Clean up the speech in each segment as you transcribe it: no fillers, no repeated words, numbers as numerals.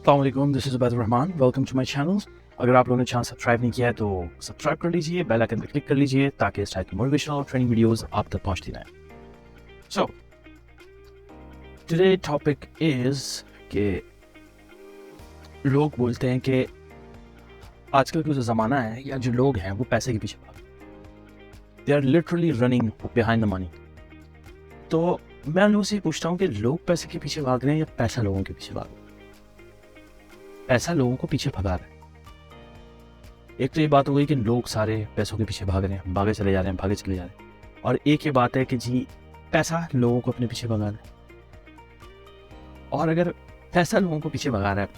अस्सलामुअलैकुम, this is Ubaid Rahman. Welcome to my channel. अगर आप लोगों ने चैनल सब्सक्राइब नहीं किया है तो सब्सक्राइब कर लीजिए, बेल आइकन पे क्लिक कर लीजिए ताकि इस टाइप की मोटिवेशनल और ट्रेनिंग वीडियोस आप तक पहुंचती रहें। सो टुडे टॉपिक इज़ कि लोग बोलते हैं कि आजकल का जो ज़माना है या जो लोग हैं वो पैसे के पीछे भाग, they are literally running behind the money. तो मैं उन लोगों से पूछता हूँ कि लोग पैसे के पीछे भाग रहे हैं या पैसा लोगों के पीछे भाग रहा है? पैसा लोगों को पीछे भगा रहा है। एक तो ये बात हो गई कि लोग सारे पैसों के पीछे भाग रहे हैं, भागे चले जा रहे हैं, भागे चले जा रहे हैं। और एक ये बात है कि जी पैसा लोगों को अपने पीछे भगा रहा है। और अगर पैसा लोगों को पीछे भगा रहा है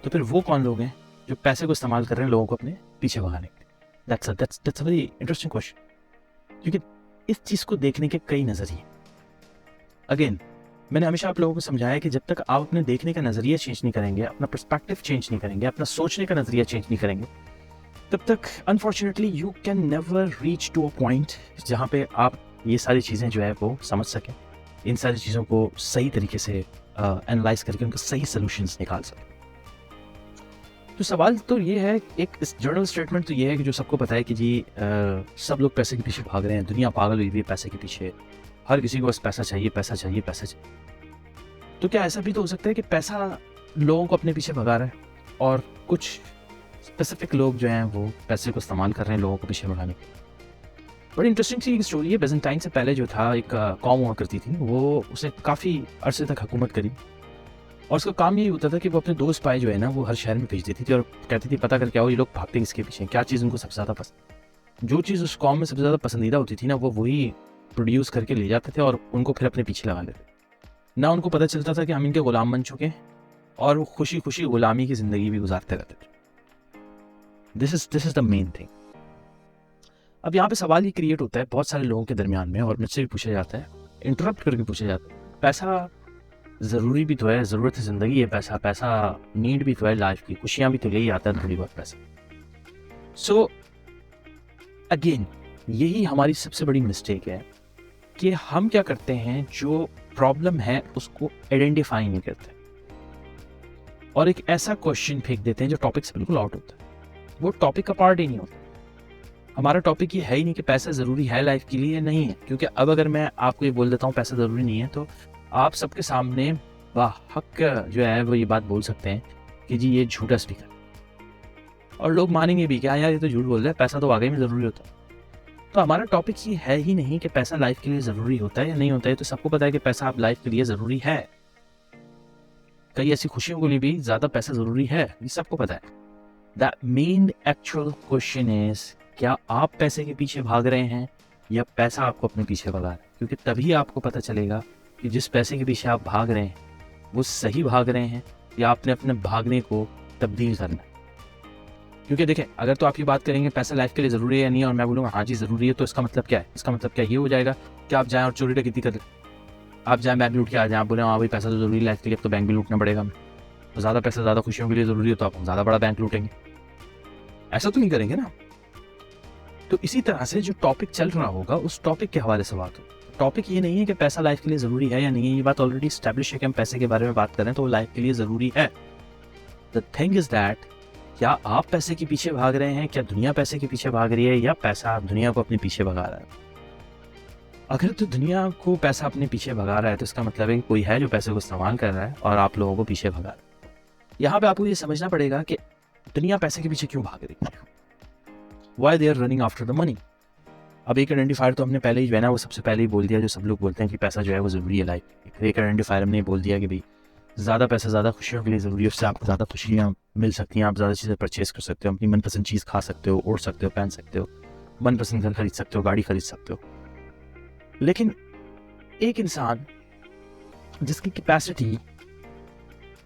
तो फिर वो कौन लोग हैं जो पैसे को इस्तेमाल कर रहे हैं लोगों को अपने पीछे भगाने के लिए? That's a very interesting question, क्योंकि इस चीज़ को देखने के कई नज़रिए। अगेन, मैंने हमेशा आप लोगों को समझाया कि जब तक आप अपने देखने का नज़रिया चेंज नहीं करेंगे, अपना पर्सपेक्टिव चेंज नहीं करेंगे, अपना सोचने का नज़रिया चेंज नहीं करेंगे, तब तक unfortunately you can never reach to a point जहाँ पे आप ये सारी चीज़ें जो है वो समझ सकें, इन सारी चीज़ों को सही तरीके से एनालाइज करके उनके सही सोल्यूशंस निकाल सकें। तो सवाल तो ये है, एक इस जर्नल स्टेटमेंट तो ये है कि जो सबको पता है कि जी सब लोग पैसे के पीछे भाग रहे हैं, दुनिया पागल हुई हुई है पैसे के पीछे, हर किसी को बस पैसा चाहिए, पैसा चाहिए, पैसा चाहिए। तो क्या ऐसा भी तो हो सकता है कि पैसा लोगों को अपने पीछे भगा रहा है और कुछ स्पेसिफिक लोग जो हैं वो पैसे को इस्तेमाल कर रहे हैं लोगों को पीछे भगाने के? बड़ी इंटरेस्टिंग सी एक स्टोरी है। बेजेंटाइन से पहले जो था एक कौम हुआ करती थी, वो उसे काफ़ी अरसे तक हुकूमत करी और उसका काम यही होता था कि वो अपने दोस्त पाए जो है ना वो हर शहर में भेज देती थी और कहती थी पता करके आओ ये लोग भागते किसके पीछे, क्या चीज़ उनको सबसे ज़्यादा पसंद। जो चीज़ उस कौम में सबसे ज़्यादा पसंदीदा होती थी ना वो वही प्रोड्यूस करके ले जाते थे और उनको फिर अपने पीछे लगा लेते। ना उनको पता चलता था कि हम इनके गुलाम बन चुके हैं और वो खुशी खुशी गुलामी की ज़िंदगी भी गुजारते रहते थे। This is the main thing. अब यहाँ पे सवाल ये क्रिएट होता है बहुत सारे लोगों के दरमियान में और मुझसे भी पूछा जाता है, इंटरप्ट करके पूछा जाता है, पैसा ज़रूरी भी तो है, ज़रूरत है, ज़िंदगी है, पैसा पैसा नीड भी तो है लाइफ की, खुशियाँ भी तो ले ही आता है थोड़ी बहुत पैसा। सो अगेन यही हमारी सबसे बड़ी मिस्टेक है कि हम क्या करते हैं, जो प्रॉब्लम है उसको आइडेंटिफाई नहीं करते और एक ऐसा क्वेश्चन फेंक देते हैं जो टॉपिक से बिल्कुल आउट होता है। वो टॉपिक का पार्ट ही नहीं होता। हमारा टॉपिक ये है ही नहीं कि पैसा ज़रूरी है लाइफ के लिए, नहीं है। क्योंकि अब अगर मैं आपको ये बोल देता हूँ पैसा ज़रूरी नहीं है तो आप सबके सामने बाहक जो है वो ये बात बोल सकते हैं कि जी ये झूठा स्पीकर, और लोग मानेंगे भी क्या यार ये तो झूठ बोल रहा है, पैसा तो वाकई में ज़रूरी होता है। तो हमारा टॉपिक ये है ही नहीं कि पैसा लाइफ के लिए ज़रूरी होता है या नहीं होता है। तो सबको पता है कि पैसा आप लाइफ के लिए ज़रूरी है, कई ऐसी खुशियों के लिए भी ज़्यादा पैसा ज़रूरी है, ये सबको पता है। The main actual question is, क्या आप पैसे के पीछे भाग रहे हैं या पैसा आपको अपने पीछे भगा रहा है? क्योंकि तभी आपको पता चलेगा कि जिस पैसे के पीछे आप भाग रहे हैं वो सही भाग रहे हैं या आपने अपने भागने को तब्दील करना है। क्योंकि देखें, अगर तो आप ये बात करेंगे पैसा लाइफ के लिए ज़रूरी है या नहीं और मैं बोलूँगा हाँ जी ज़रूरी है, तो इसका मतलब क्या है? इसका मतलब क्या ये हो जाएगा कि आप जाएँ और चोरी डकैती कर लें, आप जाएँ बैंक लूट के आ जाएँ, आप बोले हाँ भाई पैसा तो ज़रूरी है लाइफ के लिए, अब तो बैंक भी लूटना पड़ेगा हमें, तो ज़्यादा पैसा ज़्यादा खुशियों के लिए ज़रूरी है तो आप ज़्यादा बड़ा बैंक लूटेंगे। ऐसा तो नहीं करेंगे ना। तो इसी तरह से जो टॉपिक चल रहा होगा उस टॉपिक के हवाले से बात हो। टॉपिक ये नहीं है कि पैसा लाइफ के लिए ज़रूरी है या नहीं है, ये बात ऑलरेडी स्टैब्लिश है कि हम पैसे के बारे में बात करें तो वो लाइफ के लिए ज़रूरी है। द थिंग इज दैट, क्या आप पैसे के पीछे भाग रहे हैं, क्या दुनिया पैसे के पीछे भाग रही है या पैसा दुनिया को अपने पीछे भगा रहा है? अगर तो दुनिया को पैसा अपने पीछे भगा रहा है तो इसका मतलब है कि कोई है जो पैसे को इस्तेमाल कर रहा है और आप लोगों को पीछे भगा रहा है। यहाँ पे आपको ये समझना पड़ेगा कि दुनिया पैसे के पीछे क्यों भाग रही है, why they are running after the money. अब एक आइडेंटिफायर तो हमने पहले ही जो है ना वो सबसे पहले ही बोल दिया, जो सब लोग बोलते हैं कि पैसा जो है वो ज़रूरी है लाइफ में। एक आइडेंटिफायर हमने बोल दिया कि भाई ज़्यादा पैसा ज़्यादा खुशियों के लिए ज़रूरी है, उससे आपको ज़्यादा खुशियाँ मिल सकती हैं, आप ज़्यादा चीज़ें परचेज कर सकते हो, अपनी मनपसंद चीज़ खा सकते हो, ओढ़ सकते हो, पहन सकते हो, मनपसंद घर खरीद सकते हो, गाड़ी खरीद सकते हो। लेकिन एक इंसान जिसकी कैपेसिटी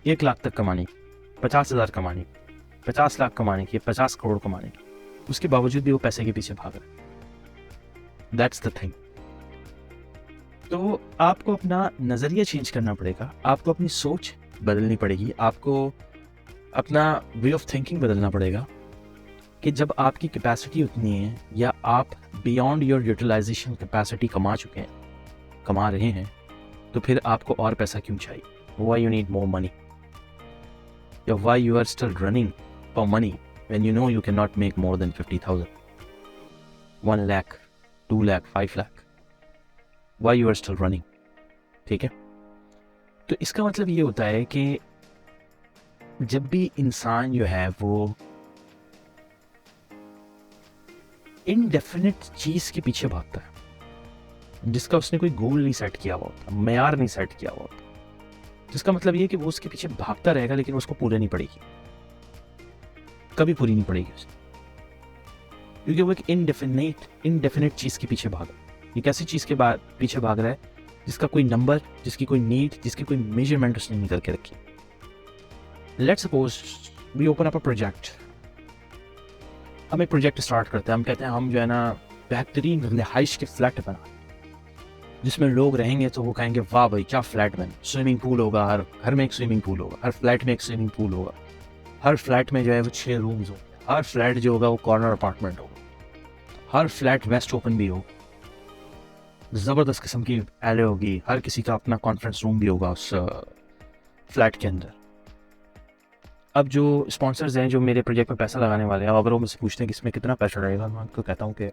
1 लाख तक कमाने की, 50,000 कमाने की, 50 लाख कमाने की, 50 करोड़ कमाने की, उसके बावजूद भी वो पैसे के पीछे भाग रहा है। That's the thing. तो आपको अपना नज़रिया चेंज करना पड़ेगा, आपको अपनी सोच बदलनी पड़ेगी, आपको अपना वे ऑफ थिंकिंग बदलना पड़ेगा कि जब आपकी कैपेसिटी उतनी है या आप बियॉन्ड योर यूटिलाइजेशन कैपेसिटी कमा चुके हैं, कमा रहे हैं, तो फिर आपको और पैसा क्यों चाहिए? Why you need more money? या why you are still running for money when you know you cannot make more than 50,000, 1 lakh, 2 lakh, 5 lakh, why you are still running? ठीक है, तो इसका मतलब ये होता है कि जब भी इंसान जो है वो इनडेफिनिट चीज के पीछे भागता है जिसका उसने कोई गोल नहीं सेट किया हुआ होता, मेयार नहीं सेट किया हुआ होता, जिसका मतलब ये कि वो उसके पीछे भागता रहेगा लेकिन उसको पूरे नहीं पड़ेगी, कभी पूरी नहीं पड़ेगी उसे, क्योंकि वो एक इनडेफिनेट चीज के पीछे भाग रहा है। एक ऐसी चीज के पीछे भाग रहा है जिसका कोई नंबर, जिसकी कोई नीड, जिसकी कोई मेजरमेंट उसने निकल के रखी। Let's suppose we open up a project. हम एक प्रोजेक्ट स्टार्ट करते हैं, हम कहते हैं हम जो है ना बेहतरीन रिहाइश के फ्लैट बना जिसमें लोग रहेंगे तो वो कहेंगे वाह भाई क्या फ्लैट बना, स्विमिंग पूल होगा, हर घर में एक स्विमिंग पूल होगा, हर फ्लैट में एक स्विमिंग पूल होगा, हर फ्लैट में जो है वो 6 रूम्स होंगे, हर फ्लैट जो होगा वो कॉर्नर अपार्टमेंट होगा, हर फ्लैट वेस्ट ओपन भी होगा, ज़बरदस्त किस्म की एले होगी, हर किसी का अपना कॉन्फ्रेंस रूम भी होगा उस फ्लैट के अंदर। अब जो स्पॉन्सर्स हैं जो मेरे प्रोजेक्ट में पैसा लगाने वाले हैं, अगर वो मुझसे पूछते हैं कि इसमें कितना पैसा लगेगा, मैं उनको कहता हूँ कि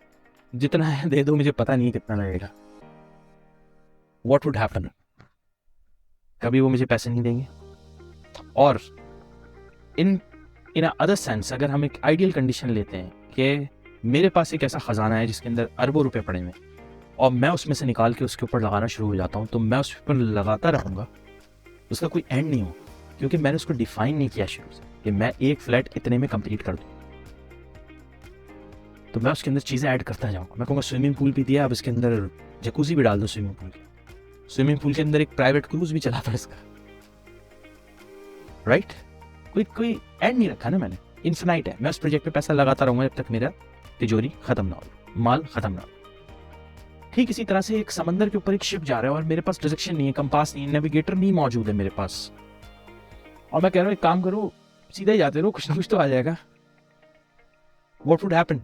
जितना है दे दो, मुझे पता नहीं कितना लगेगा। What would happen? कभी वो मुझे पैसे नहीं देंगे। और इन अदर सेंस अगर हम एक आइडियल कंडीशन लेते हैं कि मेरे पास एक ऐसा खजाना है जिसके अंदर अरबों रुपए पड़े हुए और मैं उसमें से निकाल के उसके ऊपर लगाना शुरू हो जाता हूँ, तो मैं उस पर लगाता रहूँगा, उसका कोई एंड नहीं हो, क्योंकि मैंने उसको डिफाइन नहीं किया शुरू से कि मैं एक फ्लैट इतने में कंप्लीट कर दूँ। तो मैं उसके अंदर चीज़ें ऐड करता जाऊँगा। मैं कहूँगा स्विमिंग पूल भी दिया, अब इसके अंदर जकूजी भी डाल दो, स्विमिंग पूल के अंदर एक प्राइवेट क्रूज भी चला था इसका, राइट? कोई एंड नहीं रखा ना मैंने, इन्फिनाइट है। मैं उस प्रोजेक्ट पे पैसा लगाता रहूंगा जब तक मेरा तिजोरी खत्म ना हो, माल खत्म ना हो। ठीक इसी तरह से एक समंदर के ऊपर एक शिप जा रहा है और मेरे पास डायरेक्शन नहीं है, कंपास नहीं है, नेविगेटर नहीं मौजूद है मेरे पास, और मैं कह रहा हूँ एक काम करो सीधा ही जाते रहो, कुछ ना कुछ तो आ जाएगा। What would happen?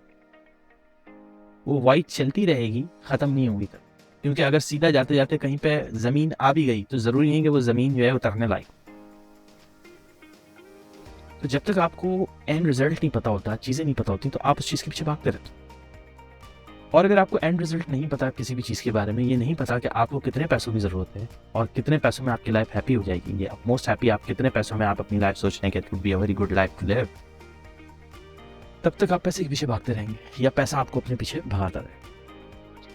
वो वाइट चलती रहेगी, खत्म नहीं होगी तक, क्योंकि अगर सीधा जाते जाते कहीं पे जमीन आ भी गई तो जरूरी नहीं कि वो जमीन जो है उतरने लायक। तो जब तक आपको एंड रिजल्ट नहीं पता होता, चीजें नहीं पता होती, तो आप उस चीज के पीछे भागते रहते हो। और अगर आपको एंड रिजल्ट नहीं पता किसी भी चीज के बारे में, ये नहीं पता कि आपको कितने पैसों की जरूरत है और कितने पैसों में आपकी लाइफ हैप्पी हो जाएगी, या मोस्ट हैप्पी आप कितने पैसों में आप अपनी लाइफ सोच रहे हैं कि it would be a very good life to live, तब तक आप पैसे के पीछे भागते रहेंगे या पैसा आपको अपने पीछे भगाता रहेगा।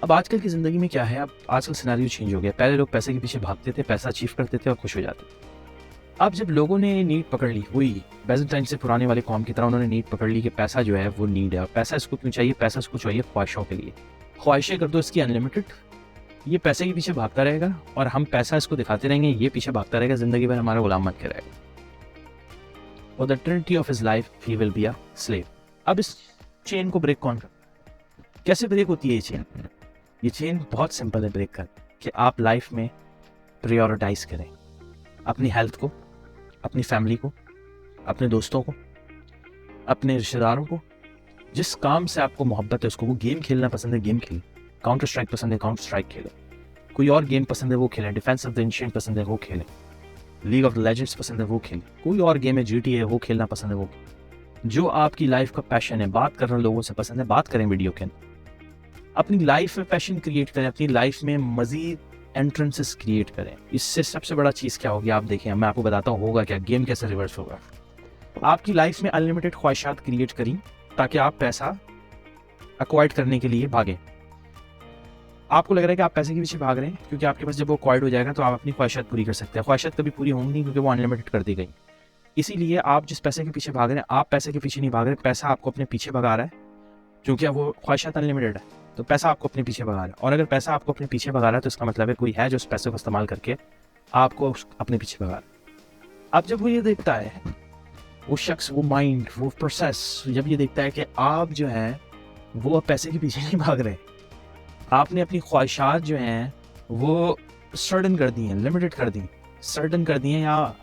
अब आजकल की ज़िंदगी में क्या है, अब आजकल सिनेरियो चेंज हो गया। पहले लोग पैसे के पीछे भागते थे, पैसा अचीव करते थे और खुश हो जाते थे। अब जब लोगों ने नीड पकड़ ली, वही बैजेंटाइन से पुराने वाले कौम की तरह उन्होंने नीड पकड़ ली कि पैसा जो है वो नीड है, और पैसा इसको क्यों चाहिए? पैसा इसको चाहिए ख्वाहिशों के लिए। ख्वाहिशें कर दो इसकी अनलिमिटेड, ये पैसे के पीछे भागता रहेगा और हम पैसा इसको दिखाते रहेंगे, ये पीछे भागता रहेगा, ज़िंदगी भर हमारा गुलाम बन के रहेगा। और the eternity of his life he will be a slave. अब इस चेन को ब्रेक कौन करता है? कैसे ब्रेक होती है ये चेन? ये चेन बहुत सिंपल है ब्रेक कर, कि आप लाइफ में प्रायोरिटाइज करें अपनी हेल्थ को, अपनी फैमिली को, अपने दोस्तों को, अपने रिश्तेदारों को। जिस काम से आपको मोहब्बत है उसको, वो गेम खेलना पसंद है गेम खेलें, काउंटर स्ट्राइक पसंद है काउंटर स्ट्राइक खेलें, कोई और गेम पसंद है वो खेलें, डिफेंस ऑफ द एंशिएंट पसंद है वो खेलें, लीग ऑफ द लेजेंड्स पसंद है वो खेलें, कोई और गेम है जीटी है वो खेलना पसंद है वो खेलें। जो आपकी लाइफ का पैशन है, बात करना लोगों से पसंद है, बात करें वीडियो के अंदर। अपनी लाइफ में पैशन क्रिएट करें, अपनी लाइफ में मजीद एंट्रेंसेस क्रिएट करें। इससे सबसे बड़ा चीज़ क्या होगी आप देखें, मैं आपको बताता हूँ होगा क्या, गेम कैसे रिवर्स होगा। आपकी लाइफ में अनलिमिटेड ख्वाहिशात क्रिएट करी ताकि आप पैसा एक्वायर्ड करने के लिए भागें। आपको लग रहा है कि आप पैसे के पीछे भाग रहे हैं क्योंकि आपके पास जब वो एक्वायर्ड हो जाएगा तो आप अपनी ख्वाहिशात पूरी कर सकते हैं। ख्वाहिशात कभी पूरी होंगी नहीं क्योंकि वो अनलिमिटेड कर दी गई। इसीलिए आप जिस पैसे के पीछे भाग रहे हैं, आप पैसे के पीछे नहीं भाग रहे, पैसा आपको अपने पीछे भगा रहा है, क्योंकि अब वो ख्वाहिशात अनलिमिटेड है तो पैसा आपको अपने पीछे भगा रहा है। और अगर पैसा आपको अपने पीछे भगा रहा है तो इसका मतलब है कोई है जो उस पैसे को इस्तेमाल करके आपको अपने पीछे भगा रहा है। अब जब वो ये देखता है, वो शख्स, वो माइंड, वो प्रोसेस जब ये देखता है कि आप जो है वो पैसे के पीछे नहीं भाग रहे, आपने अपनी ख्वाहिशात जो हैं वो सर्टन कर दी हैं, लिमिटेड कर दी, सर्टन कर दी हैं या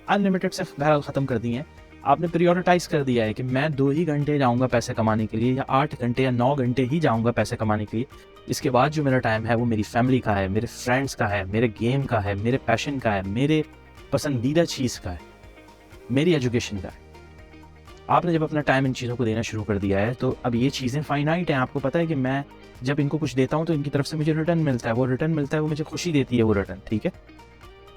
अनलिमिटेड से बहरहाल ख़त्म कर दी हैं। आपने प्रायोरिटाइज कर दिया है कि मैं 2 ही घंटे जाऊंगा पैसे कमाने के लिए, या 8 घंटे या 9 घंटे ही जाऊंगा पैसे कमाने के लिए। इसके बाद जो मेरा टाइम है वो मेरी फैमिली का है, मेरे फ्रेंड्स का है, मेरे गेम का है, मेरे पैशन का है, मेरे पसंदीदा चीज़ का है। मेरी एजुकेशन का है। आपने जब अपना टाइम इन चीज़ों को देना शुरू कर दिया है तो अब ये चीज़ें फाइनाइट हैं। आपको पता है कि मैं जब इनको कुछ देता हूँ तो इनकी तरफ से मुझे रिटर्न मिलता है, वो रिटर्न मिलता है, वो मुझे खुशी देती है वो रिटर्न, ठीक है।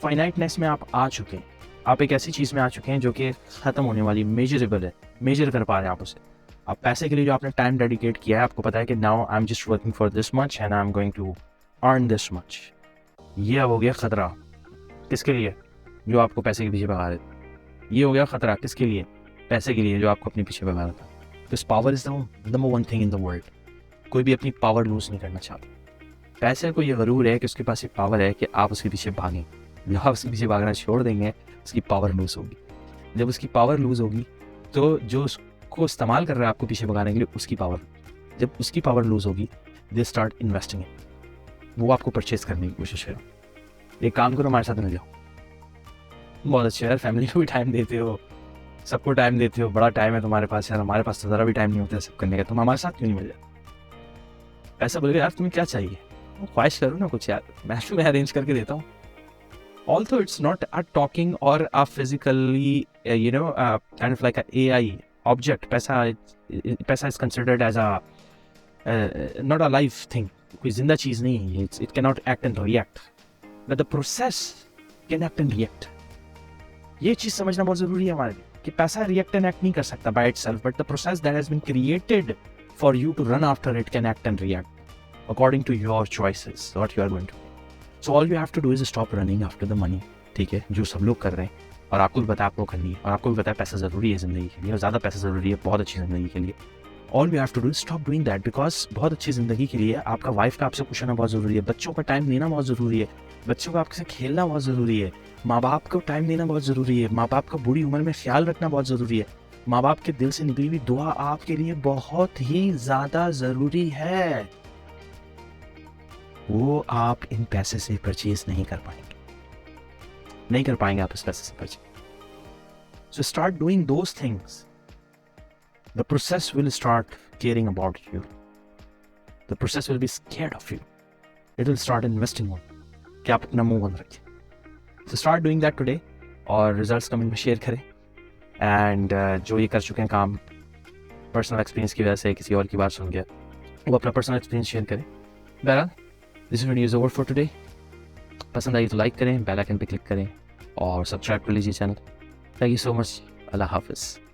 फाइनाइटनेस में आप आ चुके हैं, आप एक ऐसी चीज़ में आ चुके हैं जो कि ख़त्म होने वाली, मेजरेबल है, मेजर कर पा रहे हैं आप उसे। आप पैसे के लिए जो आपने टाइम डेडिकेट किया है, आपको पता है कि now I am just working for this much and I am going to earn this much. ये अब हो गया ख़तरा। किसके लिए? जो आपको पैसे के पीछे भगा रहे थे। ये हो गया ख़तरा किसके लिए? पैसे के लिए, जो आपको अपने पीछे भगा रहा था। Because power is the number one thing in the world. कोई भी अपनी पावर लूज़ नहीं करना चाहता। पैसे को ये ग़रूर है कि उसके पास ये पावर है कि आप उसके पीछे भागें। जब आप उसके पीछे भागना छोड़ देंगे, उसकी पावर लूज़ होगी। जब उसकी पावर लूज़ होगी तो जो उसको इस्तेमाल कर रहा है आपको पीछे भगाने के लिए, उसकी पावर, जब उसकी पावर लूज़ होगी, दे स्टार्ट इन्वेस्टिंग इन, वो आपको परचेज करने की कोशिश करो। एक काम करो, हमारे साथ मिल जाओ। बहुत अच्छा यार, फैमिली को भी टाइम देते हो, सबको टाइम देते हो, बड़ा टाइम है तुम्हारे पास यार, हमारे पास तो ज़रा भी टाइम नहीं होता है सब करने का, तुम हमारे साथ क्यों नहीं मिल जाते? ऐसा बोलोगे यार तुम्हें क्या चाहिए, ख्वाहिश करो ना कुछ यार, मैं अरेंज करके देता हूँ। Although it's not a talking or a physically, kind of like a AI object. पैसा is considered as a not a live thing. कोई जिंदा चीज़ नहीं है। It cannot act and react. But the process can act and react. ये चीज़ समझना बहुत ज़रूरी है हमारे लिए कि पैसा react and act नहीं कर सकता by itself, but the process that has been created for you to run after it can act and react according to your choices, what you are going to do. So all you have to do is stop running after the money, ठीक है, जो सब लोग कर रहे हैं और आपको भी पता है आपको करनी है, और आपको भी पता है पैसा ज़रूरी है ज़िंदगी के लिए, और ज़्यादा पैसा ज़रूरी है बहुत अच्छी ज़िंदगी के लिए। All you have to do is stop doing that, because बहुत अच्छी ज़िंदगी के लिए आपका वाइफ का आपसे खुश होना बहुत ज़रूरी है, बच्चों का टाइम देना बहुत ज़रूरी है, बच्चों का आपसे खेलना बहुत ज़रूरी है, माँ बाप को टाइम देना बहुत ज़रूरी है, माँ बाप का बुरी उम्र में ख्याल रखना बहुत ज़रूरी है, माँ बाप के दिल से निकली हुई दुआ आपके लिए बहुत ही ज़्यादा ज़रूरी है। वो आप इन पैसे से परचेज नहीं कर पाएंगे आप इस पैसे से purchase. So start doing those things, the process will start caring about you, the process will be scared of you, it will start investing on, कि आप अपना मुंह बंद रखें। So start doing that today, और रिजल्ट्स कमेंट में share करें। And जो ये कर चुके हैं काम पर्सनल एक्सपीरियंस की वजह से, किसी और की बात सुन के, वो अपना पर्सनल एक्सपीरियंस शेयर करें। बहरहाल this video is over for today. पसंद आई तो लाइक करें, बेल आइकन पे क्लिक करें और सब्सक्राइब कर लीजिए channel. Thank you so much. अल्लाह हाफिज़।